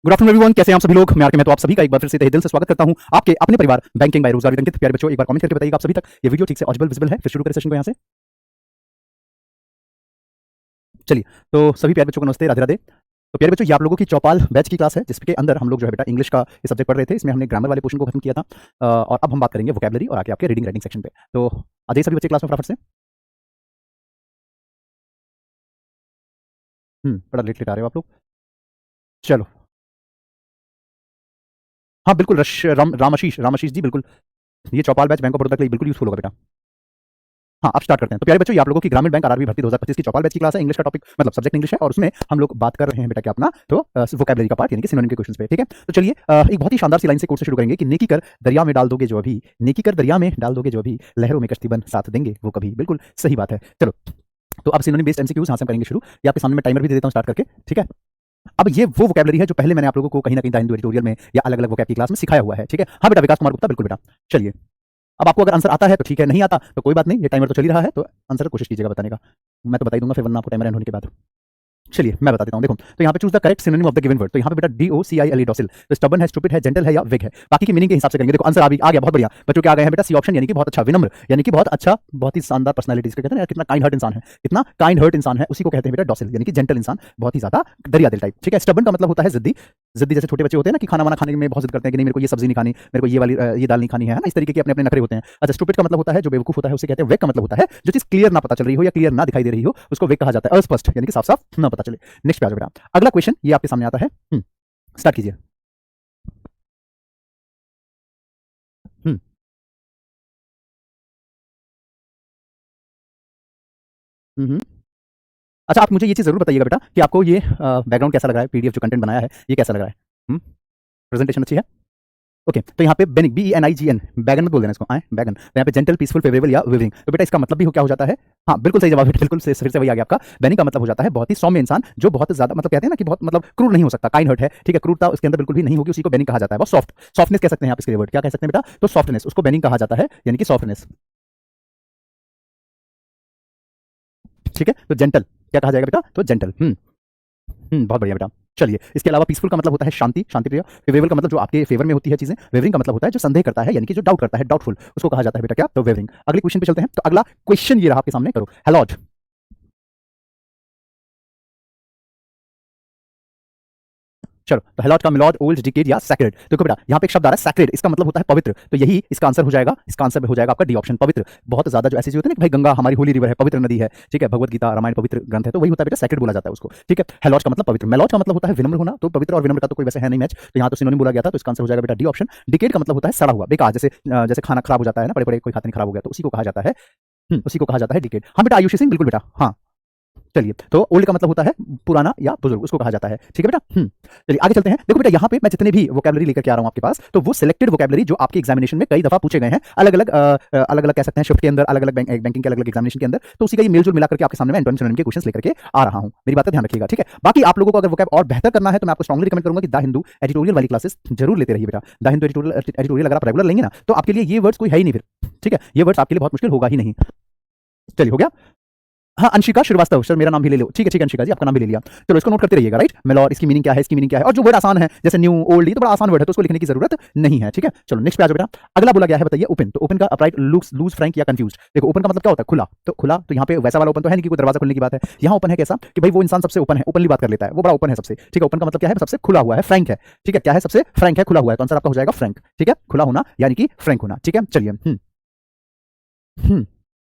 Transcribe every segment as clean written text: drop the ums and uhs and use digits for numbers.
Good afternoon everyone, कैसे हैं आप सभी लोग। मैं तो आप सभी का एक बार फिर से तहे दिल से स्वागत करता हूं आपके अपने परिवार बैंकिंग बाय रोजगार विद अंकित। प्यारे बच्चों, एक बार कमेंट करके बताइएगा आप सभी तक ये वीडियो ठीक से ऑडिबल विजिबल है। फिर शुरू करें सेशन को यहां से। चलिए, तो सभी प्यारे बच्चों को नमस्ते, राधे राधे। तो प्यारे बच्चों, ये आप लोगों की चौपाल बैच की क्लास है, जिसके अंदर हम लोग जो है बेटा इंग्लिश का ये सब्जेक्ट पढ़ रहे थे। इसमें हमने ग्रामर वाले पोर्शन को खत्म किया था और अब हम बात करेंगे वोकैबुलरी और आगे आपके रीडिंग राइटिंग सेक्शन पे। तो आ जाइए सभी बच्चे क्लास में फटाफट से। बड़ा लेट लेट आ रहे हो आप लोग। चलो, हाँ बिल्कुल, राम आशीष जी, बिल्कुल ये चौपाल बैच बैंक ऑफ बड़ौदा के लिए बिल्कुल यूजफुल होगा बेटा। हाँ, अब स्टार्ट करते हैं। तो प्यारे बच्चों, ये आप लोगों की ग्रामीण बैंक आरआरबी भर्ती 2025 की चौपाल बैच की क्लास है। इंग्लिश का टॉपिक मतलब सब्जेक्ट इंग्लिश है और उसमें हम लोग बात कर रहे हैं बेटा क्या अपना तो वोकैबुलरी का पार्ट यानी कि सिनोनिम के क्वेश्चंस पे। ठीक है, तो चलिए एक बहुत ही शानदार सी लाइन से कोर्स शुरू करेंगे कि नेकी कर दरिया में डाल दोगे जो अभी, नेकी कर दरिया में डाल दोगे जो अभी, लहरों में कश्ती बन साथ देंगे वो कभी। बिल्कुल सही बात है। चलो, तो अब सिनोनिम बेस्ड एमसीक्यूज यहाँ से हम करेंगे शुरू। ये आपके सामने मैं टाइमर भी दे देता हूँ स्टार्ट करके। ठीक है, अब ये वो वोकैबुलरी है जो पहले मैंने आप लोगों को कहीं ना कहीं द हिंदू एडिटोरियल में या अलग अलग वोकैब की क्लास में सिखाया हुआ है। ठीक है, हाँ बेटा, विकास कुमार गुप्ता, बिल्कुल बेटा। चलिए, अब आपको अगर आंसर आता है तो ठीक है, नहीं आता तो कोई बात नहीं, ये टाइमर तो चल ही रहा है, तो आंसर कोशिश कीजिएगा बताने का। मैं तो बता ही दूंगा फिर, वरना आपको टाइमर एंड होने के बाद। चलिए मैं बता देता हूँ। देखो, तो यहाँ पे choose the correct synonym of the given word. तो यहाँ पे बेटा DOCILE डॉसिल। तो स्टबर्न है, स्टूपिड है, जेंटल है या विग है। बाकी की मीनिंग के हिसाब से करेंगे। देखो आंसर आ गया, बहुत बढ़िया बच्चों के आ गए हैं बेटा। सी ऑप्शन यानी कि बहुत अच्छा, विनम्र यानी कि बहुत अच्छा, बहुत ही शानदार पर्सनालिटी इसको कहते हैं, कितना काइंड हार्ट इंसान है, कितना काइंड हार्ट इंसान है, उसी को कहते हैं बेटा डॉसिल यानी कि जेंटल इंसान, बहुत ही ज्यादा दरिया दिल टाइप। ठीक है, स्टबर्न का मतलब होता है जिद्दी। जिद्दी जैसे छोटे बच्चे होते हैं ना कि खाना वाना खाने में बहुत जिद करते हैं कि नहीं मेरे को ये सब्जी नहीं खानी, मेरे को ये वाली ये दाल नहीं खानी है ना, इस तरीके के अपने अपने नखरे होते हैं। अच्छा, स्टूपिड का मतलब होता है जो बेवकूफ होता है, उसे कहते हैं। वेग का मतलब होता है जो चीज क्लियर ना पता चल रही हो या क्लियर ना दिखाई दे रही हो, उसको वेग कहा जाता है। अस्पष्ट यानी कि साफ साफ ना पता चले। नेक्स्ट पे आ जाओ बेटा, अगला क्वेश्चन ये आपके सामने आता है। स्टार्ट कीजिए। हम्म हम्म अच्छा, आप मुझे ये चीज जरूर बताइएगा बेटा कि आपको ये बैकग्राउंड कैसा लग रहा है, पीडीएफ जो कंटेंट बनाया है ये कैसा लग रहा है। प्रेजेंटेशन अच्छी है। ओके, तो यहाँ पे बेनिक, BENIGN, बैगन मत बोल देना इसको, आए बैगन। तो यहाँ पे जेंटल, पीसफुल, फेवरेबल या विविंग। तो बेटा इसका मतलब भी क्या हो जाता है। हाँ बिल्कुल सही जवाब है, बिल्कुल से फिर से वही आ गया आपका। बेनिक का मतलब हो जाता है बहुत ही सौम्य इंसान, जो बहुत ज्यादा मतलब कहते हैं ना कि बहुत मतलब क्रूर नहीं हो सकता, काइंड हर्ट है। ठीक है, क्रूरता उसके अंदर बिल्कुल भी नहीं होगी, उसी को बेनिक कहा जाता है। वो सॉफ्टनेस कह सकते हैं आप इसके वर्ड, क्या कह सकते हैं बेटा, तो सॉफ्टनेस, उसको बेनिक कहा जाता है यानी कि सॉफ्टनेस। ठीक है, तो जेंटल क्या कहा जाएगा बेटा, तो जेंटल। बहुत बढ़िया बेटा। चलिए, इसके अलावा पीसफुल का मतलब होता है शांति, शांति प्रिय। फेवरेबल का मतलब जो आपके फेवर में होती है चीजें। वेवरिंग का मतलब होता है जो संदेह करता है यानी कि जो डाउट करता है, डाउटफुल, उसको कहा जाता है बेटा क्या, तो वेवरिंग। अगले क्वेश्चन पे चलते हैं। तो अगला क्वेश्चन ये रहा आपके सामने, करो हेलॉज। चलो, तो हेलॉट का मिलॉज, ओल्ड, डिकेड या सैक्रेड। देखो बेटा, यहाँ पे एक शब्द आ रहा है सैक्रेड, इसका मतलब होता है पवित्र। तो यही इसका आंसर हो जाएगा। इसका आंसर हो जाएगा आपका डी ऑप्शन, पवित्र। बहुत ज्यादा जो ऐसी चीज होती है ना कि भाई गंगा हमारी होली रिवर है, पवित्र नदी है। ठीक है, भगवत गीता रामायण पवित्र ग्रंथ है, तो वही होता है बेटा सैक्रेड बोला जाता है उसको। ठीक है, हेलॉज का मतलब पवित्र। मेलॉज का मतलब होता है विनम्र होना। तो पवित्र और विनम्र का तो कोई वैसे है नहीं मैच, तो यहाँ तो सिनोनिम बोला गया था, तो इसका आंसर हो जाएगा बेटा डी ऑप्शन। डिकेड का मतलब होता है सड़ा हुआ, बेकार, जैसे जैसे खाना खराब हो जाता है ना, बड़े बड़े कोई खाते नहीं खराब हो गया, तो उसी को कहा जाता है। उसी को कहा जाता है डिकेड। हाँ बेटा, आयुषी सिंह, बिल्कुल बेटा, हाँ। चलिए, तो ओल्ड का मतलब होता है पुराना या बुजुर्ग, उसको कहा जाता है। ठीक है बेटा। चलिए आगे चलते हैं। देखो बेटा, यहाँ पे मैं जितने भी वोकैबुलरी लेकर के आ रहा हूँ आपके पास, तो वो सिलेक्टेड वोकैबुलरी जो आपके एग्जामिनेशन में कई दफा पूछे गए हैं, अलग अलग कह सकते हैं शिफ्ट के अंदर, अलग अलग बैंकिंग के अलग अलग एग्जामिनेशन के अंदर, तो उसी का ये मेलजोल मिला करके आपके सामने मैं एंटोनिम सिनोनिम के क्वेश्चंस लेकर के आ रहा हूँ। मेरी बात ध्यान रखिएगा। ठीक है, बाकी आप लोगों को अगर वोकैब और बेहतर करना है तो मैं आपको स्ट्रांगली रिकमेंड करूंगा कि द हिंदू एडिटोरियल वाली क्लासेस जरूर लेते रहिए बेटा। द हिंदू एडिटोरियल अगर आप रेगुलर लेंगे ना, तो आपके लिए ये वर्ड्स कोई है ही नहीं फिर। ठीक है, ये वर्ड्स आपके लिए बहुत मुश्किल होगा ही नहीं। चलिए, हो गया। हाँ, अंशिका श्रीवास्तव सर, मेरा नाम भी ले लो। ठीक है अंशिका जी, आपका नाम भी ले लिया। चलो, इसको नोट करते रहिएगा। राइट, मेलॉर, इसकी मीनिंग क्या है, इसकी मीनिंग क्या है, और जो वर्ड आसान है जैसे न्यू, ओल्ड, ये तो बड़ा आसान वर्ड है, तो उसको लिखने की जरूरत नहीं है। ठीक है, चलो नेक्स्ट पे आ जाओ बेटा। अगला बोला गया है, बताइए ओपन। तो ओपन का अपराइट, लूज, फ्रैंक या कंफ्यूज। देखो, ओपन का मतलब क्या होता है, खुला। तो खुला, तो यहाँ पे वैसा वाला ओपन तो है नहीं कि कोई दरवाजा खुलने की बात है। यहाँ ओपन है कैसा कि भाई वो इंसान सबसे ओपन है, ओपनली बात कर लेता है, वो बड़ा ओपन है सबसे। ठीक है, ओपन का मतलब क्या है, सबसे खुला हुआ है, फ्रैंक है। ठीक है, क्या है, सबसे फ्रैंक है, खुला हुआ है, तो आंसर आपका हो जाएगा फ्रैंक। ठीक है, खुला होना यानी कि फ्रैंक होना। ठीक है, चलिए।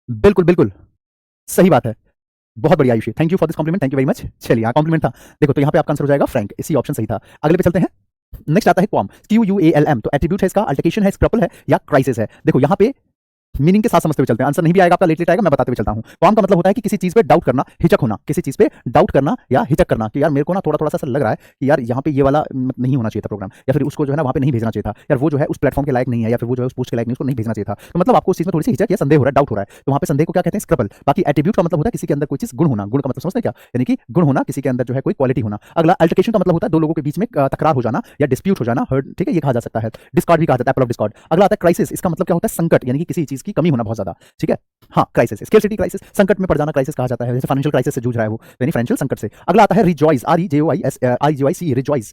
बिल्कुल बिल्कुल सही बात है। बहुत बढ़िया Ayushi, thank you for this complement, thank you very much. चलिए, कॉम्प्लीमेंट था। देखो, तो यहाँ पे आपका आंसर हो जाएगा फ्रैंक, इसी ऑप्शन सही था। अगले पे चलते हैं। नेक्स्ट आता है क्वाम, QUALM। तो एट्रीब्यूट है इसका, अल्टरकेशन है, स्क्रपल है या क्राइसिस है। देखो यहाँ पे मीनिंग के साथ समझते हुए चलते हैं। आंसर नहीं भी आएगा आपका, लेट लेट आएगा, मैं बताते हुए चलता हूं। क्वाम का मतलब होता है कि किसी चीज पे डाउट करना, हिचक होना, किसी चीज पे डाउट करना या हिचक करना कि यार मेरे को ना थोड़ा थोड़ा सा ऐसा लग रहा है कि यार यहाँ पे ये वाला नहीं होना चाहिए था प्रोग्राम, या फिर उसको जो है ना वहाँ पे नहीं भेजना चाहिए था, यार वो जो है उस प्लेटफॉर्म के लायक नहीं है, या फिर वो जो है उस पोस्ट के लायक नहीं, उसको नहीं भेजना चाहिए था। तो मतलब आपको उस चीज में थोड़ी सी हिचक या संदेह हो रहा है, डाउट हो रहा है, तो वहाँ पे संदेह को क्या कहते हैं, स्क्रपल। बाकी एट्रीब्यूट का मतलब होता है किसी के अंदर कोई चीज गुण होना। गुण का मतलब समझते हैं क्या, यानी कि गुण होना, किसी के अंदर जो है कोई क्वालिटी होना। अगला अल्टरकेशन का मतलब होता है दो लोगों के बीच में तकरार हो जाना या डिस्प्यूट हो जाना, हर्ट। ठीक है, ये कहा जा सकता है। डिस्कॉर्ड भी कहा जाता है, एप्पल ऑफ डिस्कॉर्ड। अगला आता है क्राइसिस, इसका मतलब क्या होता है, संकट, यानी कि किसी चीज की कमी होना बहुत ज्यादा। ठीक है, हाँ, क्राइसिस, स्केर्सिटी क्राइसिस, संकट में पड़ जाना क्राइसिस कहा जाता है, जैसे फाइनेंशियल क्राइसिस से जूझ रहा है वो, यानी फाइनेंशियल संकट से। अगला आता है रिजॉइस, REJOICE, रिजॉइस।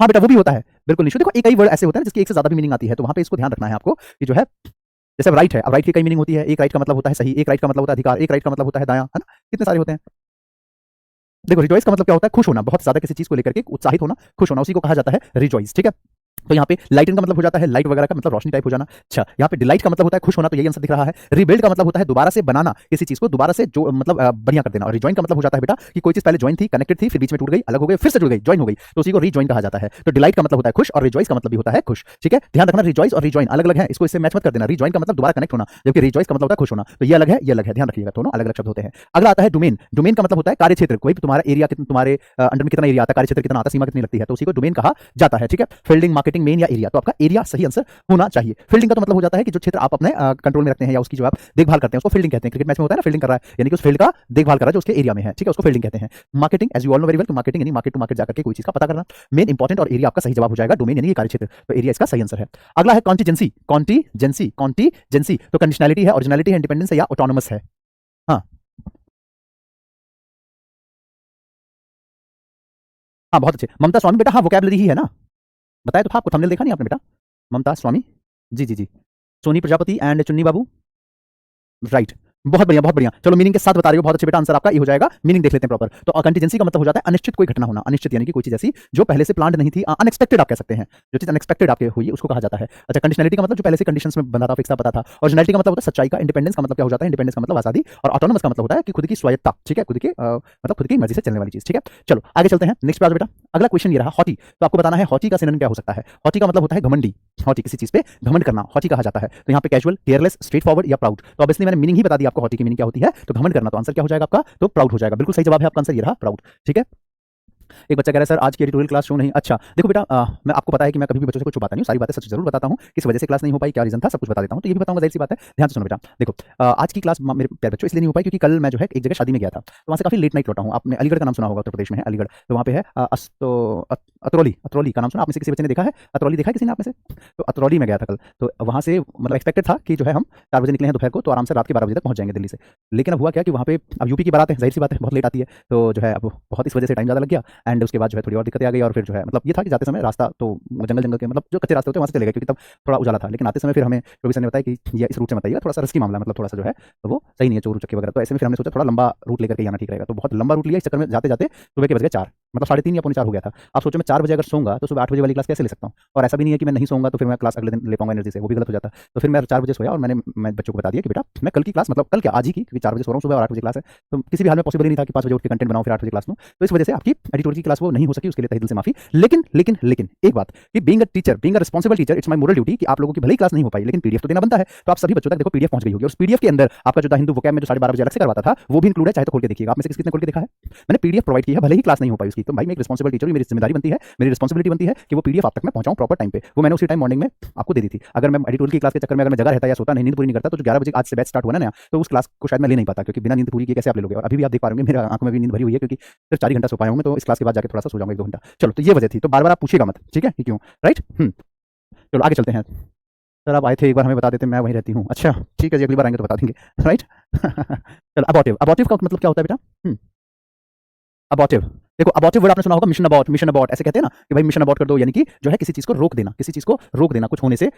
हाँ बेटा वो भी होता है, बिल्कुल निशु। देखो एक कई वर्ड ऐसे होते हैं जिसकी एक से ज्यादा भी मीनिंग आती है, तो वहां पे इसको ध्यान रखना है आपको कि जो है, जैसे अब राइट है, अब राइट की कई मीनिंग होती है। एक राइट का मतलब होता है सही, एक राइट का मतलब होता है अधिकार, एक राइट का मतलब होता है दायां, है ना, कितने सारे होते हैं। देखो रिजॉइस का मतलब क्या होता है, खुश होना, बहुत ज्यादा किसी चीज को लेकर के उत्साहित होना, खुश होना, उसी को कहा जाता है रिजॉइस, ठीक है। तो यहाँ पे लाइटन का मतलब हो जाता है लाइट वगैरह का मतलब रोशनी टाइप हो जाना। अच्छा, यहाँ पे डिलाइट का मतलब होता है खुश होना, तो यही आंसर दिख रहा है। रिबिल्ड का मतलब होता है दोबारा से बनाना, किसी चीज को दोबारा से जो मतलब बढ़िया कर देना। और रिजॉइन का मतलब हो जाता है बेटा कि कोई चीज पहले ज्वाइन थी, कनेक्टेड थी, फिर बीच में टूट गई, अलग हो गई, फिर से जुड़ गई, ज्वाइन हो गई, तो उसी को रिजॉइन कहा जाता है। तो डिलाइट का मतलब होता है खुश, और रिजॉइस का मतलब भी होता है खुश, ठीक है। ध्यान रखना रिजॉइस और रिजॉइन अलग अलग है, इसको इससे मैच मत कर देना। रिजॉइन का मतलब दोबारा कनेक्ट होना, जबकि रिजॉइस का मतलब होता है खुश होना, तो ये अलग है, ये अलग है, ध्यान रखिएगा, दोनों अलग अलग शब्द होते हैं। अगला आता है डोमेन। डोमेन का मतलब होता है कार्य क्षेत्र, कोई भी तुम्हारा एरिया, तुम्हारे अंडर में कितना एरिया आता है, कार्य क्षेत्र कितना आता है, सीमा कितनी लगती है, तो उसी को डोमेन कहा जाता है, ठीक है। फील्डिंग, मार्केटिंग, मेन या एरिया, तो आपका एरिया सही आंसर होना चाहिए। फील्डिंग का तो मतलब हो जाता है कि जो क्षेत्र आप अपने कंट्रोल में रखते हैं या उसकी जो आप देखभाल करते हैं उसको फील्डिंग कहते हैं। क्रिकेट मैच में होता है ना, फील्डिंग कर रहा है, यानी कि उस फील्ड का देखभाल कर रहा है जो उसके एरिया में है, ठीक है, उसको फील्डिंग कहते हैं। Marketing, as you all know very well, तो मार्केटिंग यानी मार्केट टू मार्केट जाकर के कोई चीज का पता करना। मेन इंपॉर्टेंट और एरिया आपका सही जवाब हो जाएगा, डोमेन यानी कार्य क्षेत्र, तो एरिया इसका सही आंसर है। अगला है कॉन्टीजेंसी। कॉन्टीजेंसी, कॉन्टीजेंसी तो कंडीशनैलिटी है, ओरिजिनलिटी है, इंडिपेंडेंस है या ऑटोनोमस है। हाँ हाँ बहुत अच्छे, ममता स्वामी बेटा, हाँ वोकैबुलरी ही है ना, बताया तो था आपको, थंबनेल देखा नहीं आपने बेटा, ममता स्वामी, जी जी जी। सोनी प्रजापति एंड चुन्नी बाबू, राइट, बहुत बढ़िया बहुत बढ़िया। चलो मीनिंग के साथ बता रही हो, बहुत अच्छे बेटा, आंसर आपका ये हो जाएगा। मीनिंग देख लेते हैं प्रॉपर। तो कंटीजेंसी का मतलब हो जाता है अनिश्चित कोई घटना होना, अनिश्चित यानी कि कोई चीज ऐसी जो पहले से प्लान्ड नहीं थी, अनएक्सपेक्टेड आप कह सकते हैं, जो चीज अनएक्सपेक्टेड आपके हुई उसको कहा जाता है। अच्छा, कंडीशनलिटी का मतलब जो पहले से कंडीशंस में बना था, फिक्स था, पता था। ओरिजिनलिटी का मतलब होता है सच्चाई का। इंडिपेंडेंस का मतलब क्या हो जाता है, इंडिपेंडेंस का मतलब आजादी। और ऑटोनोमस का मतलब होता है कि खुद की स्वायत्ता, ठीक है, खुद की मतलब खुद की मर्जी से चलने वाली चीज, ठीक है। चलो आगे चलते हैं, नेक्स्ट पे आ जाओ बेटा। अगला क्वेश्चन ये रहा, हॉटी। तो आपको बताना है हॉटी का सिनोनिम क्या हो सकता है। हॉटी का मतलब होता है घमंडी, हॉटी किसी चीज पे घमंड करना, हॉटी कहा जाता है। तो यहाँ पे कैजुअल, केयरलेस, स्ट्रेट फॉरवर्ड या प्राउड, तो ऑब्वियसली मैंने मीनिंग ही बता दी आपको, हॉटी की मीनिंग क्या होती है, तो घमंड करना, तो आंसर क्या हो जाएगा आपका, तो प्राउड हो जाएगा। बिल्कुल सही जवाब है आपका, आंसर ये रहा, प्राउड, ठीक है। एक बच्चा कह रहा है सर आज की एडिटोरियल क्लास शो नहीं। अच्छा देखो बेटा, मैं आपको पता है कि मैं कभी भी बच्चों से कुछ छुपाता नहीं हूँ, सारी बातें सच जरूर बताता हूँ। किस वजह से क्लास नहीं हो पाई, क्या रीजन था, सब कुछ बता देता हूँ। तो ये भी बताऊंगा, जाहिर सी बात है, ध्यान से सुनो बेटा। देखो आज की क्लास मेरे प्यारे बच्चों इसलिए नहीं हो पाई क्योंकि कल मैं जो है एक जगह शादी में गया था, तो वहाँ से काफी लेट नाइट लौटा हूँ। आपने अलीगढ़ का नाम सुना होगा, उत्तर प्रदेश में है अलीगढ़, तो वहाँ पे है अतरौली, अतरौली का नाम सुना आपने से, किसी बच्चे ने देखा है अतरौली, देखा है किसी ने आप में से, तो अतरौली में गया था कल। तो वहाँ से मतलब एक्सपेक्टेड था कि जो है हम 4 बजे निकले हैं दोपहर को, तो आराम से रात के 12 बजे तक पहुंच जाएंगे दिल्ली से। लेकिन अब हुआ क्या कि वहाँ पे अब यूपी की बारात है, जाहिर सी बात है बहुत लेट आती है, तो जो है अब बहुत इस वजह से टाइम ज़्यादा लग गया। एंड उसके बाद जो है थोड़ी और दिक्कतें आ गई, और फिर जो है मतलब ये था कि जाते समय रास्ता तो जंगल जंगल के मतलब जो कच्चे रास्ते होते हैं वहाँ से चले गए, क्योंकि तब थोड़ा उजाला था। लेकिन आते समय फिर हमें रवि सर ने बताया कि ये इस रूट से मत आइएगा, थोड़ा सा रिस्की मामला है, मतलब थोड़ा सा जो है तो वो सही नहीं है, चोर उचक्के वगैरह। तो ऐसे में फिर हमने सोचा थोड़ा लंबा रूट लेकर के आना ठीक रहेगा, तो बहुत लंबा रूट लिया। इस चक्कर में जाते जाते सुबह के बज गए 4, मतलब 3:30 या पौने 4 हो गया था। आप सोचो मैं 4 बजे अगर सोऊंगा तो सुबह 8 बजे वाली क्लास कैसे ले सकता हूँ। और ऐसा भी नहीं है कि मैं नहीं सोऊंगा तो फिर मैं क्लास अगले दिन ले पाऊंगा एनर्जी से, वो भी गलत हो जाता। तो फिर मैं 4 बजे सोया और मैं बच्चों को बता दिया कि बेटा मैं कल की क्लास, मतलब कल क्या आज ही की, क्योंकि 4 बजे सो रहा हूँ सुबह और 8 बजे क्लास है, तो किसी भी हाल में पॉसिबल ही नहीं था कि 5 बजे उठ के कंटेंट बनाऊं फिर 8 बजे क्लास लूं। तो इस वजह से आपकी एडिटोरियल की क्लास वो नहीं हो सकी, उसके लिए तहे दिल से माफी। लेकिन एक बात कि being a teacher, being a responsible teacher, it's my moral duty कि आप लोगों की भले ही क्लास नहीं हो पाई लेकिन पीडीएफ तो देना बनता है। तो आप सभी बच्चों तक देखो पीडीएफ पहुंच गई होगी, और उस पीडीएफ के अंदर आपका जो हिंदू वोकैब में जो 12:30 बजे अलग से करवाता था वो भी इंक्लूड है, चाहे तो खोल के देखिएगा। आप में से किसने खोल के देखा है, मैंने पीडीएफ प्रोवाइड की है, भले ही क्लास नहीं हो पाई उसकी। तो भाई मैं एक रिस्पांसिबल टीचर हूं, मेरी जिम्मेदारी बनती है, मेरी रिस्पांसिबिलिटी बनती है कि वो पीडीएफ आप तक मैं पहुंचाऊं प्रॉपर टाइम पे। वो मैंने उसी टाइम मॉर्निंग में आपको दे दी थी। अगर मैं एडिटोरियल की क्लास के चक्कर में अगर मैं जगह रहता या सोता नहीं, नींद पूरी नहीं करता, तो जो 11 बजे आज से बैच स्टार्ट हुआ ना नया, तो उस क्लास को शायद मैं ले नहीं पाता, क्योंकि बिना नींद पूरी किए कैसे आप ले लोगे। और अभी भी आप देख पा रहे होंगे मेरे आंखों में भी नींद भरी हुई है, क्योंकि सिर्फ 4 ही घंटा सो पाया हूं मैं, तो इस क्लास के बाद जाके थोड़ा सा सो जाऊंगा 1-2 घंटा। चलो तो ये वजह थी, तो बार बार आप पूछिएगा मत, ठीक है कि क्यों, राइट। चलो आगे चलते हैं। सर आप आए थे एक बार, हमें बता देते, मैं वहीं रहती हूँ। अच्छा ठीक है जी, अगली बार आएंगे तो बता देंगे, राइट। चलो अबॉर्टिव, अबॉर्टिव का मतलब क्या होता है बेटा, अबॉर्टिव। देखो अबॉर्टिव वर्ड आपने सुना होगा, मिशन अबॉर्ट, मिशन अबॉर्ट ऐसे कहते हैं ना कि भाई मिशन अबॉर्ट कर दो, यानी कि जो है किसी चीज को रोक देना, किसी चीज को रोक देना, कुछ होने से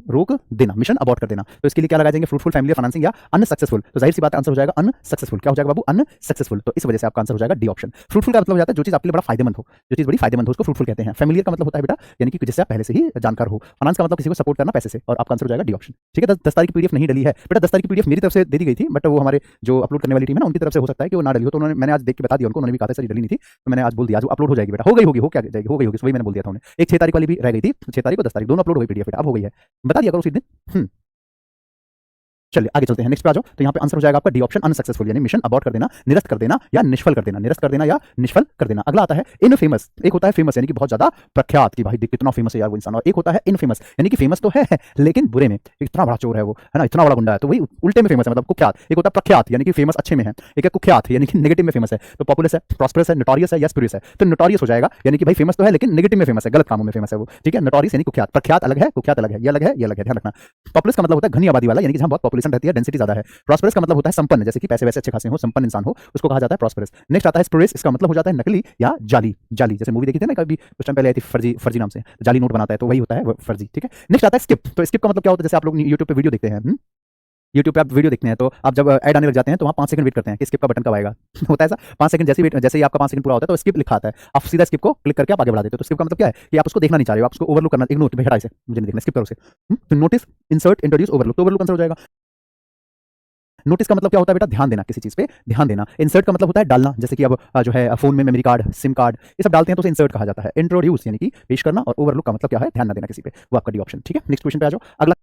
रोक देना, मिशन अबॉर्ट कर देना। तो इसके लिए क्या लगा देंगे, फ्रूटफुल, फैमिली, फाइनेंसिंग या अनसक्सेसफुल। तो जाहिर सी बात है आंसर हो जाएगा अनसक्सेसफुल। क्या हो जाएगा बाबू, अनसक्सेसफुल। तो इस वजह से आपका आंसर हो जाएगा डी ऑप्शन। फ्रूटफुल का मतलब हो जाता है जो चीज आपके लिए बड़ा फायदेमंद हो, जो चीज बड़ी फायदेमंद हो उसको फ्रूटफुल कहते हैं। फैमिलियर का मतलब होता है बेटा यानी कि जिससे आप पहले से ही जानकार हो। फाइनेंस का मतलब किसी को सपोर्ट करना पैसे से, और आपका आंसर हो जाएगा डी ऑप्शन, ठीक है। 10 तारीख की पीडीएफ नहीं डली है बेटा, 10 तारीख की पीडीएफ मेरी तरफ से दे दी गई थी, बट वो हमारे जो अपलोड करने वाली टीम है ना उनकी तरफ से हो सकता है कि वो ना डली हो, तो उन्होंने, मैंने आज देख के बता दिया उनको, उन्होंने भी कहा था सर डली नहीं थी, तो मैंने आज बोल दिया आज अपलोड हो जाएगी बेटा, हो गई होगी, हो क्या जाएगी, हो गई होगी, वही मैंने बोल दिया था उन्हें। एक 6 तारीख वाली भी रह गई थी, 6 तारीख और 10 तारीख दोनों अपलोड हो गई पीडीएफ बेटा, अब हो गई है, बता दिया करो उसी दिन। चलिए आगे चलते हैं, नेक्स्ट पे आ जाओ। तो यहाँ पे आंसर हो जाएगा आपका डी ऑप्शन, अनसक्सेसफुल, यानी मिशन अबॉर्ट कर देना, निरस्त कर देना या निष्फल कर देना, निरस्त कर देना या निष्फल कर देना। अगला आता है इनफेमस। एक होता है फेमस यानी कि बहुत ज्यादा प्रख्यात, कि भाई कितना फेमस है यार वो इंसान, और एक होता है इनफेमस यानी कि फेमस तो है लेकिन बुरे में, इतना बड़ा चोर है वो, है ना, इतना बड़ा गुंडा है, तो वही उल्टे में फेमस है, मतलब कुख्यात। एक होता है प्रख्यात यानी कि फेमस अच्छे में है, एक है कुख्यात यानी कि नेगेटिव में फेमस है। तो पॉपुलर है, प्रॉस्परस है, नोटोरियस है या स्पूरियस है। तो नोटोरियस हो जाएगा, यानी कि भाई फेमस तो है लेकिन नेगेटिव में फेमस है, गलत कामों में फेमस है वो, ठीक है। नोटोरियस यानी कुख्यात, प्रख्यात अलग है, कुख्यात अलग है, ये अलग है, ये अलग है, ध्यान रखना। पॉपुलस का मतलब होता है घनी आबादी वाला, यानी कि जहां बहुत पॉपुलेशन एक्सपेंशन रहती है, डेंसिटी ज्यादा है। प्रॉस्पेरस का मतलब होता है संपन्न, जैसे कि पैसे वैसे अच्छे खासे हो, संपन्न इंसान हो, उसको कहा जाता है प्रॉस्पेरस। नेक्स्ट आता है स्पुरियस, इसका मतलब हो जाता है नकली या जाली। जाली जैसे मूवी देखी थी ना कभी कुछ टाइम पहले आई थी, फर्जी, फर्जी नाम से जाली नोट बनाता है, तो वही होता है वो फर्जी, ठीक है। नेक्स्ट आता है स्किप। तो स्किप का मतलब क्या होता है, जैसे आप लोग यूट्यूब पे वीडियो देखते हैं, यूट्यूब पे आप वीडियो देखते हैं तो आप जब ऐड आने लग जाते हैं तो वहाँ 5 सेकंड वेट करते हैं कि स्किप का बटन कब आएगा होता है ऐसा। 5 सेकंड जैसे वेट, जैसे ही आपका 5 सेकंड पूरा होता है तो स्किप लिखा आता है, आप सीधा स्किप को क्लिक करके आप आगे बढ़ा देते हो। तो स्किप का मतलब क्या है कि आप उसको देखना नहीं चाह रहे हो, आप उसको ओवरलुक करना, इग्नोर, हटा इसे, मुझे नहीं देखना, स्किप करो उसे। तो नोटिस, इंसर्ट, इंट्रोड्यूस, ओवरलुक, तो ओवरलुक आंसर हो जाएगा। नोटिस का मतलब क्या होता है बेटा, ध्यान देना, किसी चीज पे ध्यान देना। इंसर्ट का मतलब होता है डालना, जैसे कि अब जो है फोन में मेमोरी कार्ड, सिम कार्ड, ये सब डालते हैं तो उसे इंसर्ट कहा जाता है। इंट्रोड्यूस यानी कि पेश करना, और ओवरलुक का मतलब क्या है, ध्यान ना देना किसी पे, वो आपका डी ऑप्शन, ठीक है। नेक्स्ट क्वेश्चन पे आ जाओ। अगला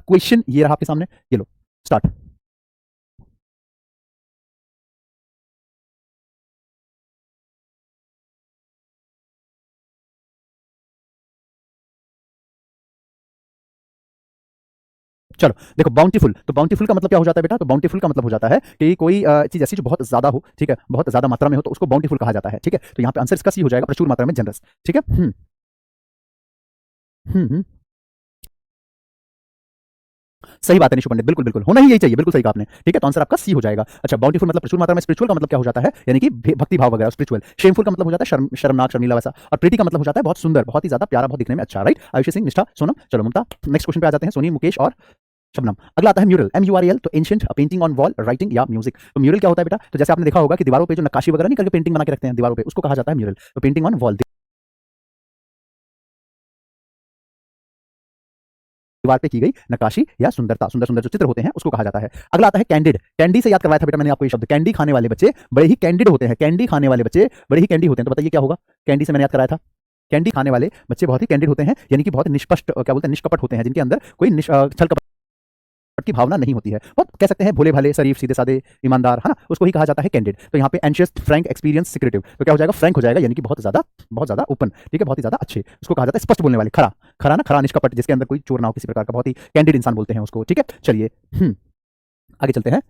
क्वेश्चन ये रहा आपके सामने, ये लो स्टार्ट। चलो देखो, बाउंटीफुल, तो बाउंटीफुल का मतलब क्या हो जाता है बेटा, तो बाउंटीफुल का मतलब हो जाता है कि कोई चीज ऐसी जो बहुत ज्यादा हो, ठीक है, बहुत ज्यादा मात्रा में हो, तो उसको बाउंटीफुल कहा जाता है, ठीक है। तो यहाँ पे आंसर इसका सी हो जाएगा, प्रचुर मात्रा में, जनरस, ठीक है। हम्म। सही बात है निशु पंडित, बिल्कुल बिल्कुल होना ही यही चाहिए, बिल्कुल सही कहा आपने, ठीक है। तो आंसर आपका सी हो जाएगा। अच्छा, बाउंटीफुल मतलब प्रचुर मात्रा में, स्पिरिचुअल का मतलब क्या हो जाता है, यानी कि भक्ति भाव वगैरह, स्पिरिचुअल। शेमफुल का मतलब हो जाता है शर्मनाक, शर्मीला वैसा। और प्रीति का मतलब हो जाता है बहुत सुंदर, बहुत ही ज्यादा प्यारा, बहुत दिखने में अच्छा, राइट। आयुषी सिंह, निष्ठा, सोनम, चलो ममता। नेक्स्ट क्वेश्चन पे आ जाते हैं, सोनी, मुकेश और शबनम। अगला आता है म्यूरल, MURAL, तो ancient, painting on wall, writing या म्यूजिक। तो म्यूरल क्या होता है बेटा, तो जैसे आपने देखा होगा कि दीवारों पे जो नक्काशी वगैरह नहीं करके पेंटिंग बना के रखते हैं दीवारों पे, उसको कहा जाता है म्यूरल। तो पेंटिंग ऑन वॉल, दीवार पे की गई नक्काशी या सुंदरता, सुंदर सुंदर जो चित्र होते हैं उसको कहा जाता है। अगला आता है कैंडिड। कैंडी से याद करवाया था बेटा मैंने आपको ये शब्द, कैंडी खाने वाले बच्चे बड़े ही कैंडिड होते हैं, कैंडी खाने वाले बच्चे बड़े ही कैंडी होते हैं। तो बताइए क्या होगा, कैंडी से मैंने याद कराया था, कैंडी खाने वाले बच्चे बहुत ही कैंडिड होते हैं, यानी कि बहुत निष्पष्ट, क्या बोलते हैं, निष्कपट होते हैं, जिनके अंदर कोई छल कपट की भावना नहीं होती है, बहुत कह सकते हैं भोले भाले, शरीफ, सीधे साधे, ईमानदार, है ना, उसको ही कहा जाता है कैंडिड। तो यहाँ पे एंशियस, फ्रैंक, एक्सपीरियंस, सिक्रेटिव, तो क्या हो जाएगा, फ्रैंक हो जाएगा, यानी कि बहुत ज्यादा ओपन, ठीक है, बहुत ही ज्यादा अच्छे, उसको कहा जाता है स्पष्ट बोलने वाले, खरा, खरा ना, खरा निष्कपट, जिसके अंदर कोई चोर ना हो किसी प्रकार का, बहुत ही कैंडिड इंसान बोलते हैं उसको, ठीक है। चलिए आगे चलते हैं।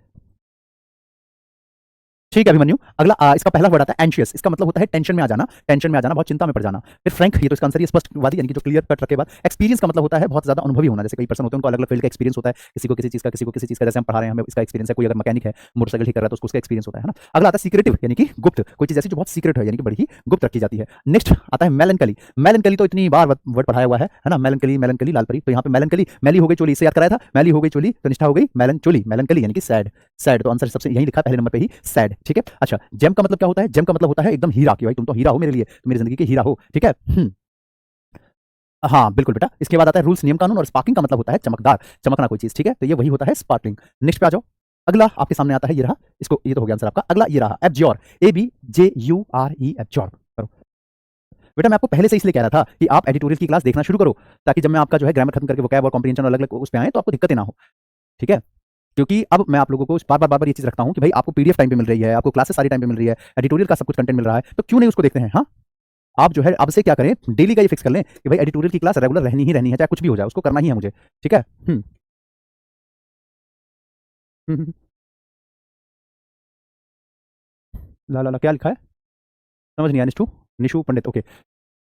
ठीक है अभिमन्यु। अगला इसका पहला वर्ड आता है एंशियस, इसका मतलब होता है टेंशन में आ जाना, टेंशन में आ जाना, बहुत चिंता में पड़ जाना। फिर फ्रैंक, ये तो इसका आंसर ये स्पष्टवादी, यानी कि जो क्लियर कट रखे बाद। एक्सपीरियंस का मतलब होता है बहुत ज्यादा अनुभवी होना, जैसे कई पर्सन होते हैं उनको अलग अलग फील्ड का एक्सपीरियंस होता है, किसी को किसी चीज का, किसी को किसी चीज का, जैसे हम पढ़ा रहे हैं हमें इसका एक्सपीरियंस है, कोई अगर मैकेनिक है, मोटरसाइकिल ठीक कर रहा है तो उसको उसका एक्सपीरियंस होता है ना। अगला आता है सीक्रेटिव, यानी कि गुप्त, कोई चीज ऐसी जो बहुत सीक्रेट है, यानी कि बड़ी ही गुप्त रखी जाती है। नेक्स्ट आता है मेलनकली। मेलनकली तो इतनी बार वर्ड पढ़ाया हुआ है ना, मेलनकली, मेलनकली, लालपरी। तो यहाँ पे मेलनकली, मैली हो गई चोली, इससे याद कराया था, मैली हो गई चोली, तो निष्ठा हो गई मेलन चोली, मेलनकली यानी कि सैड, सैड, तो आंसर सबसे यही लिखा है पहले नंबर पे ही, सैड, ठीक है। अच्छा, जेम का मतलब क्या होता है, जेम का मतलब होता है एकदम हीरा, कि भाई तुम तो हीरा हो मेरे लिए, तुम मेरी जिंदगी के हीरा हो, ठीक है। हाँ बिल्कुल बेटा। इसके बाद आता है रूल्स, नियम कानून, और स्पार्किंग का मतलब होता है चमकदार, चमकना कोई चीज, ठीक है, तो ये वही होता है स्पार्कलिंग। नेक्स्ट पे आ जाओ। अगला आपके सामने आता है, ये रहा, इसको, ये तो हो गया आंसर आपका। अगला ये रहा एब्जॉर्ब, ABJURE, एब्जॉर्ब करो। बेटा मैं आपको पहले से इसलिए कह रहा था कि आप एडिटोरियल की क्लास देखना शुरू करो, ताकि जब मैं आपका जो है ग्रामर खत्म करके वोकैब और कॉम्प्रिहेंशन अलग अलग उस पे आए तो आपको दिक्कतें ना हो, ठीक है। क्योंकि अब मैं आप लोगों को बार बार ये चीज रखता हूं कि भाई आपको PDF टाइम पे मिल रही है, आपको क्लासेस सारी टाइम पे मिल रही है, एडिटोरियल का सब कुछ कंटेंट मिल रहा है, तो क्यों नहीं उसको देखते हैं। हाँ, आप जो है अब से क्या करें, डेली का ये फिक्स कर लें कि भाई एडिटोरियल की क्लास रेगुलर रहनी ही रहनी है, चाहे कुछ भी हो जाए, उसको करना ही है मुझे, ठीक है। ला ला ला, क्या लिखा है, समझ नहीं आया, निशु, निशु पंडित, ओके।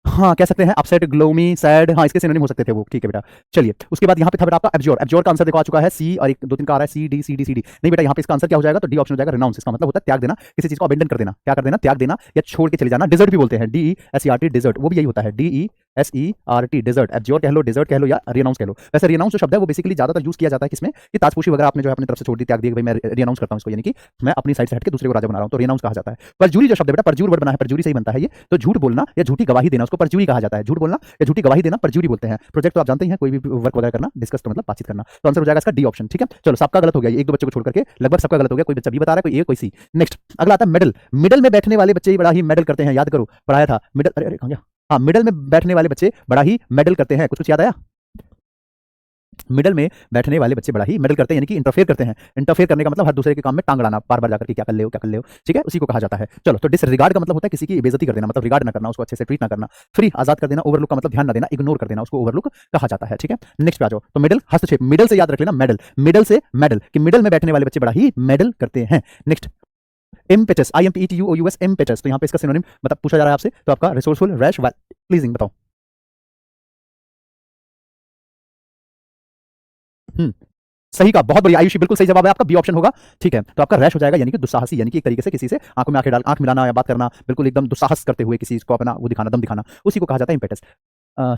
हाँ, कह सकते हैं अपसेट, ग्लोमी, सैड, हाँ इसके सिनोनिम हो सकते थे वो, ठीक है बेटा। चलिए उसके बाद यहाँ पे था बेटा आपका एब्जॉर्ब। एब्जॉर्ब का आंसर देखो आ चुका है सी, और एक दो तीन का आ रहा है CD नहीं बेटा, यहाँ पे इसका आंसर क्या हो जाएगा, तो डी ऑप्शन हो जाएगा, रिनाउंस। इसका मतलब होता है त्याग देना, किसी चीज को अबेंडन कर देना, क्या कर देना, त्याग देना या छोड़ के चले जाना। डिजर्ट भी बोलते हैं, DESERT, डिजर्ट, वो भी यही होता है, DESERT, डिजर्ट। एब्जॉर्ब कह लो, डिजर्ट कह लो, या रिनाउंस कह लो। वैसे रिनाउंस जो शब्द है वो बेसिकली ज्यादातर यूज किया जाता है किसमें, कि ताजपोशी वगैरह आपने जो है अपनी तरफ से छोड़ दी, त्याग दी, भाई मैं रिनाउंस करता हूँ इसको, यानी कि मैं अपनी साइड से हट के दूसरे को राजा बना रहा हूँ, तो रिनाउंस कहा जाता है। परजूरी जो शब्द है बेटा, परजूर वर्ड बना है, परजूरी से ही बनता है ये, तो झूठ बोलना या झूठी गवाही देना, उसको परजूरी कहा जाता है। झूठ बोलना या झूठी गवाही देना परजूरी बोलते हैं। प्रोजेक्ट तो आप जानते ही हैं, कोई भी वर्क वगैरह करना, डिस्कस तो मतलब बातचीत करना, तो आंसर हो जाएगा इसका डी ऑप्शन, ठीक है। चलो सबका गलत हो गया, एक दो बच्चों को छोड़ करके लगभग सबका गलत हो गया, कोई बच्चा बी बता रहा है, कोई ए, कोई सी। नेक्स्ट अगला आता है मेडल। मिडल में बैठने वाले बच्चे बड़ा ही मेडल करते हैं, याद करो पढ़ाया था मिडल, अरे अरे कहाँ गया, हाँ मिडल में बैठने वाले बच्चे बड़ा ही मेडल करते हैं, कुछ कुछ याद आया। मिडल में बैठने वाले बच्चे बड़ा ही मेडल करते हैं, यानी कि इंटरफेयर करते हैं। इंटरफेयर करने का मतलब हर दूसरे के काम में टांग अड़ाना, बार बार जाकर के क्या कर ले हो, क्या कर ले हो, ठीक है, उसी को कहा जाता है। चलो, तो डिसरिगार्ड का मतलब होता है किसी की बेइज्जती कर देना, मतलब रिगार्ड ना करना, उसको अच्छे से ट्रीट ना करना। फ्री, आजाद कर देना। ओवरलुक का मतलब ध्यान ना देना, इग्नोर कर देना, उसको ओवरलुक कहा जाता है, ठीक है। नेक्स्ट पे आ जाओ। तो मिडल, हस्तक्षेप, मिडल से याद रख लेना, मेडल, मिडल से मेडल, कि मिडल में बैठने वाले बच्चे बड़ा ही मेडल करते हैं। Next impetus, IMPETUOUS, impetus. तो यहाँ पे इसका सिनोनिम मतलब पूछा जा रहा है आपसे, तो आपका रिसोर्सफुल, रैश, प्लीजिंग बताओ। सही कहा, बहुत बढ़िया आयुषी, बिल्कुल सही जवाब है आपका, बी ऑप्शन होगा। ठीक है, तो आपका रैश हो जाएगा, यानी कि दुस्साहसी, यानी कि एक तरीके से किसी से आंखों में आंखें डाल, आंख मिलाना या बात करना, बिल्कुल एकदम दुस्साहस करते हुए किसी को अपना वो दिखाना, दम दिखाना, उसी को कहा जाता है impetus.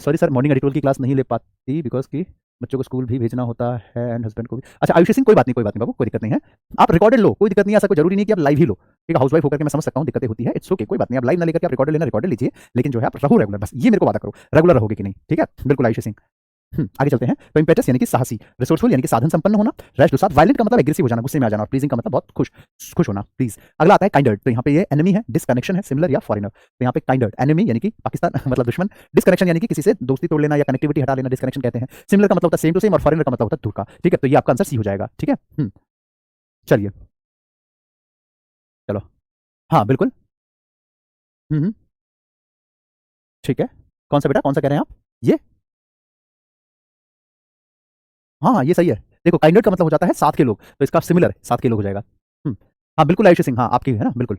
Sorry sir, morning editorial की क्लास नहीं ले पाती बिकॉज कि बच्चों को स्कूल भी भेजना होता है एंड हस्बैंड को भी। अच्छा आयुषी सिंह, कोई बात नहीं बाबू, कोई दिक्कत नहीं है। आप रिकॉर्डेड लो, कोई दिक्कत नहीं है, ऐसा कोई जरूरी नहीं कि आप लाइव ही लो। ठीक है, हाउस वाइफ होकर के मैं समझ सकता हूँ दिक्कतें होती है, इट्स ओके, कोई बात नहीं, आप लाइव ना लेकर के आप रिकॉर्डेड लेना, रिकॉर्डेड लीजिए, लेकिन जो है आप रहो रेगुलर, बस ये मेरे को वादा करो, रेगुलर रहोगे कि नहीं। ठीक है, बिल्कुल आयुषी सिंह। आगे चलते हैं। तो इम्पेटस यानी कि साहसी, रिसोर्सफुल यानी कि साधन संपन्न होना, रैश दुस्साहत, वायलेंट का मतलब एग्रेसिव हो जाना, गुस्से में आ जाना, और प्लीजिंग का मतलब बहुत खुश खुश होना, प्लीज। अगला आता है काइंडर्ड, तो यहाँ पे ये एनिमी है, डिसकनेक्शन है, सिमिलर या फॉरेनर। तो यहाँ पे काइंडर्ड एनिमी यानी कि पाकिस्तान मतलब दुश्मन, डिसकनेक्शन यानी कि किसी से दोस्ती तोड़ लेना या कनेक्टिविटी हटा लेना, डिसकनेक्शन कहते हैं। सिमिलर का मतलब होता है सेम टू सेम, और फॉरेनर का मतलब होता है दूर का। ठीक है, तो ये आपका आंसर सी हो जाएगा। ठीक है, चलिए, चलो, हाँ बिल्कुल। हम्म, ठीक है, कौन सा बेटा, कौन सा कह रहे हैं आप? ये, हाँ ये सही है। देखो काइंडर्ड का मतलब हो जाता है साथ के लोग, तो इसका सिमिलर साथ के लोग हो जाएगा। हाँ बिल्कुल आयुषी सिंह, हाँ आपकी है ना, बिल्कुल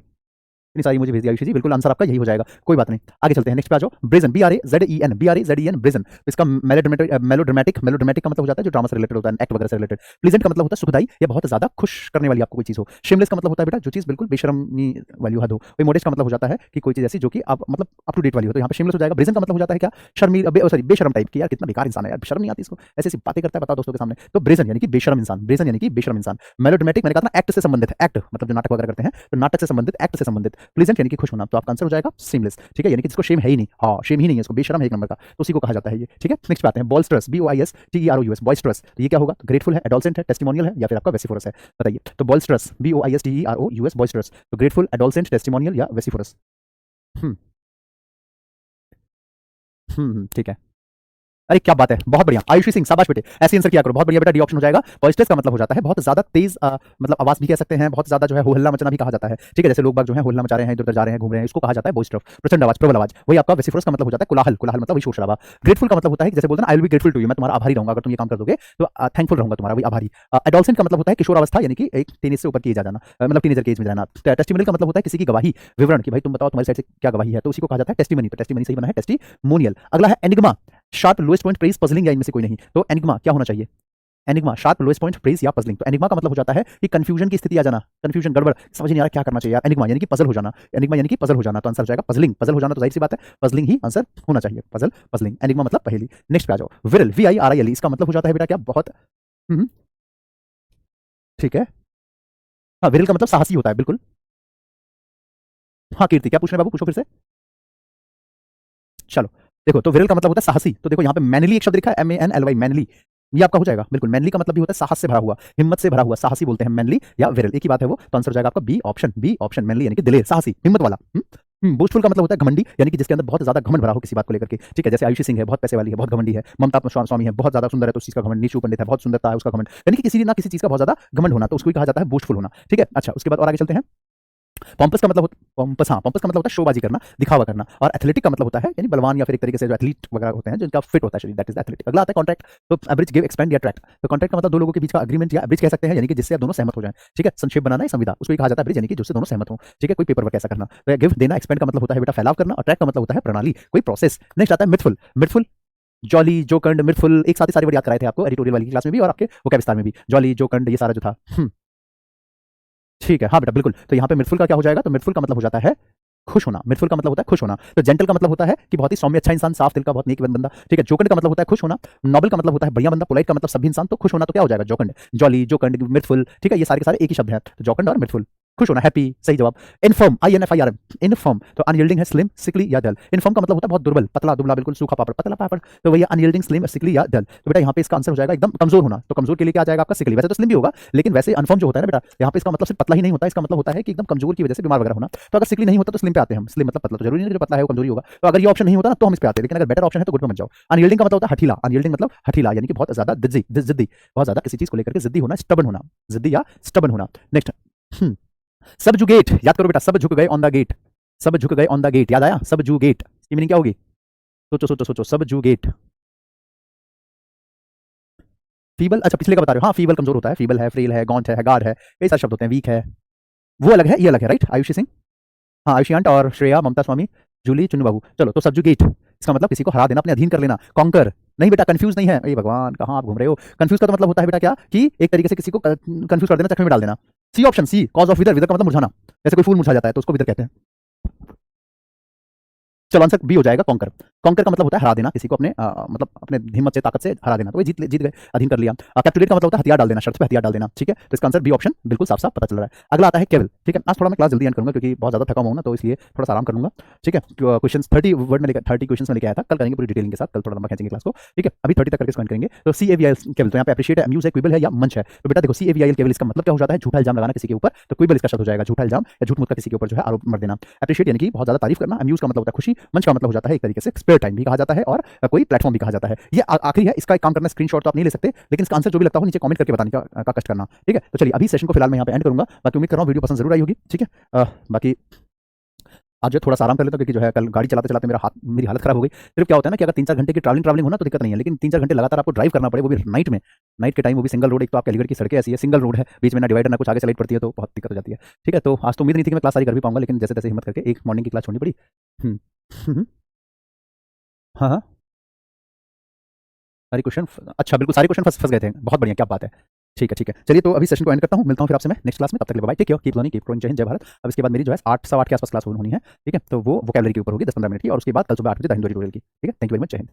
इतनी सारी मुझे भेज दिया आयुषी जी, बिल्कुल आंसर आपका यही हो जाएगा, कोई बात नहीं। आगे चलते हैं, नेक्स्ट पे आ जाओ। Brazen, BRAZEN, brazen. इसका मेलोड्रामेटिक, मेलोड्रामेटिक का मतलब हो जाता है जो ड्रामा से रिलेटेड होता है, एक्ट वगैरह से रिलेटेड। प्लीजेंट का मतलब होता है सुखदाई या बहुत ज्यादा खुश करने वाली आपको कोई चीज हो। शेमलेस का मतलब होता है बेटा जो चीज बिल्कुल बेशर्मी वाली हद हो। कोई मोडेस्ट का मतलब हो जाता है कि कोई चीज ऐसी जो कि आप मतलब अप टू डेट वाली हो, तो यहाँ पे शेमलेस हो जाएगा। ब्रेजन का मतलब हो जाता है क्या, शर्मी, सॉरी बेशरम टाइप की, यार कितना बेकार इंसान है यार, शर्म नहीं आती इसको, ऐसी ऐसी बातें करता है, बताओ दोस्तों के सामने। तो ब्रेजन यानी कि बेशरम इंसान, ब्रेजन यानी कि बेशरम इंसान। मेलोड्रामेटिक मैंने कहा था एक्ट से संबंधित, एक्ट मतलब जो नाटक वगैरह करते हैं, तो नाटक से संबंधित, एक्ट से संबंधित। प्लीजेंट यानी कि खुश होना, तो आपका आंसर हो जाएगा सीमलेस। ठीक है, यानी कि जिसको शेम है ही नहीं, हाँ शेम ही नहीं है इसको, बेशरम है एक नंबर का, तो उसी को कहा जाता है ये। ठीक है, नेक्स्ट पे आते हैं। बॉयस्टरस, BOISTEROUS, बॉयस्टरस, तो ये क्या होगा, ग्रेटफुल है, एडोलसेंट है, टेस्टिमोनियल है, या फिर आपका वेसिफोरस है, बताइए। तो बॉयस्टरस, BOISTEROUS, बॉयस्टरस, तो ग्रेटफुल, एडोलसेंट, टेस्टिमोनियल या वेसिफोरस। हम्म ठीक है। अरे क्या बात है, बहुत बढ़िया आयुषी सिंह, शाबाश बेटे, ऐसे आंसर किया करो, बहुत बढ़िया बेटा, डी ऑप्शन हो जाएगा। बॉइस्टरस का मतलब हो जाता है बहुत ज्यादा तेज, मतलब आवाज भी कह सकते हैं, बहुत ज्यादा जो है हो हल्ला मचना भी कहा जाता है। ठीक है, जैसे लोग बाग जो है हो हल्ला मचा रहे हैं, इधर उधर जा रहे हैं, घूम रहे हैं, इसको कहा जाता है बॉइस्टरस, प्रचंड आवाज, प्रबल आवाज। वही आपका वेसिफरस का मतलब हो जाता है कोलाहल, कोलाहल मतलब वही शोर शराबा। ग्रेटफुल का मतलब होता है जैसे बोलते हैं I will be grateful to you, मैं तुम्हारा आभारी रहूंगा अगर तुम ये काम कर दोगे, तो थैंकफुल रहूंगा तुम्हारा, वही आभारी। एडोलसेंट का मतलब होता है किशोर अवस्था, यानी कि एक टीनेज से ऊपर की जा जाना, मतलब टीनेजर के एज में जाना। टेस्टिमोनियल का मतलब होता है किसी की गवाही, विवरण, कि भाई तुम बताओ तुम्हारी साइड से क्या गवाही है, तो उसी को कहा जाता है टेस्टिमनी, तो टेस्टिमनी सही बना है, टेस्टिमोनियल। अगला है enigma, sharp lowest point praise puzzling, या इनमें से कोई नहीं, तो एनिग्मा क्या होना चाहिए, enigma sharp lowest point praise या पजलिंग। तो एनिग्मा का मतलब हो जाता है कि कंफ्यूजन की स्थिति आ जाना, कंफ्यूजन, गड़बड़, समझ नहीं आ रहा क्या करना चाहिए यार, एनिग्मा यानी कि पजल हो जाना, एनिग्मा यानी कि पजल हो जाना, तो आंसर हो जाएगा पजलिंग, पजल हो जाना, तो जाहिर सी बात है पजलिंग ही आंसर होना चाहिए, पजल पजलिंग, एनिग्मा मतलब पहेली। नेक्स्ट पे आ जाओ। विरल, VIRIL, इसका मतलब हो जाता है बेटा क्या, बहुत, हम्म, ठीक है, हाँ विरल का मतलब साहसी होता है, बिल्कुल। हाँ कीर्ति, क्या पूछ रहे हैं बाबू, पूछो फिर से। चलो, देखो तो विरल का मतलब होता है साहसी, तो देखो यहाँ पे मैनली एक शब्द लिखा है, MANLY, मैनली, ये आपका हो जाएगा बिल्कुल। मैनली का मतलब भी होता है साहस से भरा हुआ, हिम्मत से भरा हुआ, साहसी बोलते हैं मैनली या विरल, एक ही बात है वो, तो आंसर हो जाएगा आपका B option, B option, manly यानी कि दिलेर, साहसी, हिम्मत वाला। बूस्टफुल का मतलब होता है घमंडी, यानी कि जिसके अंदर बहुत ज्यादा घमंड भरा हो किसी बात को लेकर के। ठीक है, जैसे आयुषी सिंह है, बहुत पैसे वाली है, बहुत घमंडी है। ममता स्वामी है, बहुत ज्यादा सुंदर है, तो उस चीज का घमंड। नीशू पंडित है, बहुत सुंदरता है, उसका घमंड, यानी कि किसी ना किसी चीज का बहुत ज्यादा घमंड होना, तो उसको ही कहा जाता है बूस्टफुल होना। ठीक है, अच्छा उसके बाद और आगे चलते हैं। पॉम्पस का मतलब पॉम्पस, हाँ पॉम्पस का मतलब होता है शोबाजी करना, दिखावा करना। और एथलेटिक का मतलब होता है यानी बलवान, या फिर एक तरीके से जो एथलीट वगैरह होते हैं जिनका फिट होता है शरीर, दैट इज एथलेटिक। अगला आता है कॉन्ट्रैक्ट, तो एब्रिज, गिव, एक्सपेंड या ट्रैक्ट। तो कॉन्ट्रैक्ट का मतलब दो लोगों के बीच का एग्रीमेंट या एब्रिज कह सकते हैं, यानी कि जिससे आप दोनों सहमत हो जाएं। ठीक है, संक्षेप बनाना है, संविदा, उसको कहा जाता है एब्रिज, यानी कि जिससे दोनों सहमत हो। ठीक है, कोई पेपर वर्क ऐसा करना। तो गिव देना, एक्सपेंड का मतलब होता है बेटा फैलाव करना, और ट्रैक का मतलब होता है प्रणाली, कोई प्रोसेस। नेक्स्ट आता है मिथफुल, मिथफुल, जॉली, जोकंड, मिथफुल, एक साथ ही सारे वर्ड याद कराए थे आपको एडिटोरियल वाली क्लास में भी और आपके वोकैब विस्तार में भी, जॉली, जोकंड, ये सारा जो था। ठीक है, हाँ बेटा बिल्कुल। तो यहाँ पे मिथफुल का क्या हो जाएगा, तो मिथफुल का मतलब हो जाता है खुश होना, मिथफुल का मतलब होता है खुश होना। तो जेंटल का मतलब होता है कि बहुत ही सौम्य, अच्छा इंसान, साफ दिल का, बहुत नेक बंदा। ठीक है, जोकंड का मतलब होता है खुश होना। नोबल का मतलब होता है बढ़िया बंदा। पोलाइट का मतलब सभी इंसान, तो खुश होना तो क्या हो जाएगा, जोकंड, जॉली, जोकंड, मिथफुल। ठीक है, ये सारे के सारे एक ही शब्द है, तो जोकंड और मिथफुल, खुश होना, हैप्पी, सही जवाब। इनफर्म, INFIRM, इनफर्म, तो अनयील्डिंग है, स्लिम, सिकली या डल। इनफर्म का मतलब होता है बहुत दुर्बल, पतला दुबला, बिल्कुल सूखा पापड़, पतला पापड़, तो वही अनयील्डिंग, स्लिम, सिकली या डल। तो बेटा यहाँ पे इसका आंसर हो जाएगा एकदम कमजोर होना, तो कमजोर के लिए क्या आ जाएगा आपका, सिकली। वैसे तो स्लिम भी होगा, लेकिन वैसे अनफर्म जो होता है ना बेटा, यहाँ पे इसका मतलब सिर्फ पतला ही नहीं होता, इसका मतलब होता है कि एकदम कमजोर की वजह से बीमार वगैरह होना। तो अगर सिकली नहीं होता तो स्लिम पे आते हैं हम, स्लिम मतलब पतला, तो जरूरी नहीं कि जो पतला है वो कमजोरी होगा। तो अगर ये ऑप्शन नहीं होता ना तो हम इस पे आते हैं, लेकिन अगर बेटर ऑप्शन है तो गुड पे मत जाओ। अनयील्डिंग का मतलब होता है हठीला, अनयील्डिंग मतलब हठीला, यानी कि बहुत ज्यादा जिद्दी, बहुत ज्यादा किसी चीज को लेकर के जिद्दी होना, स्टबन होना, जिद्दी या स्टबन होना। नेक्स्ट, सब जुगेट, याद करो बेटा, सब झुक गए ऑन द गेट, सब झुक गए ऑन द गेट, याद आया, सब जुगेट की मीनिंग क्या होगी, सोचो सोचो सोचो, सब जुगेट। फीबल, अच्छा पिछले का बता रहे हो, हाँ फीबल कमजोर होता है, फीबल है, फ्रेल है, गॉन्ट है, गार्ड है, कई सारे शब्द होते हैं, वीक है। वो अलग है, ये अलग है, राइट? आयुषी सिंह, हाँ आयुषी आंट और श्रेया, ममता स्वामी, जूली, चुन्नू बाबू। चलो तो सब्जुगेट इसका मतलब किसी को हरा देना, अपने अधीन कर लेना। कॉन्कर नहीं बेटा, कंफ्यूज नहीं है। अरे भगवान कहाँ आप घूम रहे हो? कंफ्यूज का तो मतलब होता है बेटा क्या, कि एक तरीके से किसी को कंफ्यूज कर देना, चक्कर में डाल देना। C option, C cause of wither. Wither का मतलब मुरझाना, जैसे कोई फूल मुरझा जाता है तो उसको विदर कहते हैं। चलो आंसर बी हो जाएगा, कॉन्कर। कॉन्कर का मतलब होता है हरा देना किसी को, अपने मतलब अपने हिम्मत से, ताकत से हरा देना, तो वही जीत गए, अधीन कर लिया। कैप्टुलेट का मतलब होता है हथियार डाल देना, शर्त पे हथियार डाल देना, ठीक है? तो इसका आंसर बी ऑप्शन बिल्कुल साफ साफ पता चल रहा है। अगला आता है केवल, ठीक है? आज थोड़ा मैं क्लास जल्दी एंड करूंगा क्योंकि बहुत ज्यादा थका हुआ हूं ना, तो इसलिए थोड़ा सा आराम कर लूंगा, ठीक है? क्वेश्चन 30 वर्ड में लेकर 30 क्वेश्चन में लेके आया था, कल करेंगे पूरी डिटेलिंग के साथ, कल थोड़ा लंबा खींचेंगे क्लास को, ठीक है? अभी 30 तक करके स्पेंड करेंगे। तो सी ए वी आई एल केवल, तो यहाँ पे अप्रिशिएट है, अम्यूज है, क्विबल है या मंच है। तो बेटा देखो सी ए वी आई एल केवल इसका मतलब क्या हो जाता है, झूठा इल्जाम लगाना किसी के ऊपर, तो क्विबल इसका शब्द हो जाएगा झूठा इल्जाम या झूठ मूठ का किसी के ऊपर जो है आरोप मर देना। अप्रिशिएट यानी कि बहुत ज्यादा तारीफ करना, अम्यूज का मतलब होता है खुशी, मंच का मतलब हो जाता है एक तरीके से स्पेयर टाइम भी कहा जाता है, और कोई प्लेटफॉर्म भी कहा जाता है। ये आखिरी है, इसका एक काम करना, स्क्रीनशॉट तो आप नहीं ले सकते, लेकिन इसका आंसर जो भी लगता हो नीचे कमेंट करके बताने का कष्ट करना, ठीक है? तो चलिए अभी सेशन को फिलहाल मैं यहाँ पे एंड करूंगा। बाकी उम्मीद कर रहा हूँ वीडियो पसंद जरूर आई होगी, ठीक है? बाकी आज जो थोड़ा सा आराम कर लेता हूँ, क्योंकि जो है कल गाड़ी चलाते चलाते मेरी हालत खराब हो गई। सिर्फ क्या होता है ना कि अगर 3-4 घंटे की ट्रैवलिंग हो ना तो दिक्कत नहीं है, लेकिन 3-4 घंटे लगातार आपको ड्राइव करना पड़े, वो भी नाइट में, नाइट के टाइम, वो भी सिंगल रोड। एक तो आपके अलीगढ़ की सड़कें ऐसी है, सिंगल रोड है, बीच में ना डिवाइडर ना कुछ, आगे से लाइट पड़ती है तो बहुत दिक्कत हो जाती है, ठीक है? तो आज तो उम्मीद नहीं थी कि मैं क्लास सारी कर भी पाऊंगा, लेकिन जैसे तैसे हिम्मत करके एक मॉर्निंग की क्लास छोड़नी पड़ी। हम्म, हम्म, हाँ हाँ, सारी क्वेश्चन, अच्छा बिल्कुल सारे क्वेश्चन फंस फंस गए थे, बहुत बढ़िया, क्या बात है। ठीक है ठीक है, चलिए तो अभी सेशन को एंड करता हूँ, मिलता हूँ फिर आपसे मैं नेक्स्ट क्लास में, तब तक के लिए bye, take care, keep learning, keep growing, जय हिंद जय भारत। अब इसके बाद मेरी जो है 8 सवा 8 के आसपास क्लास होनी है, ठीक है? तो वो वोकैबुलरी के ऊपर होगी 10-15 मिनट की, और उसके बाद कल सुबह 8 बजे द हिंदू ट्यूटोरियल की, ठीक है? थैंक यू वेरी मच, जय हिंद।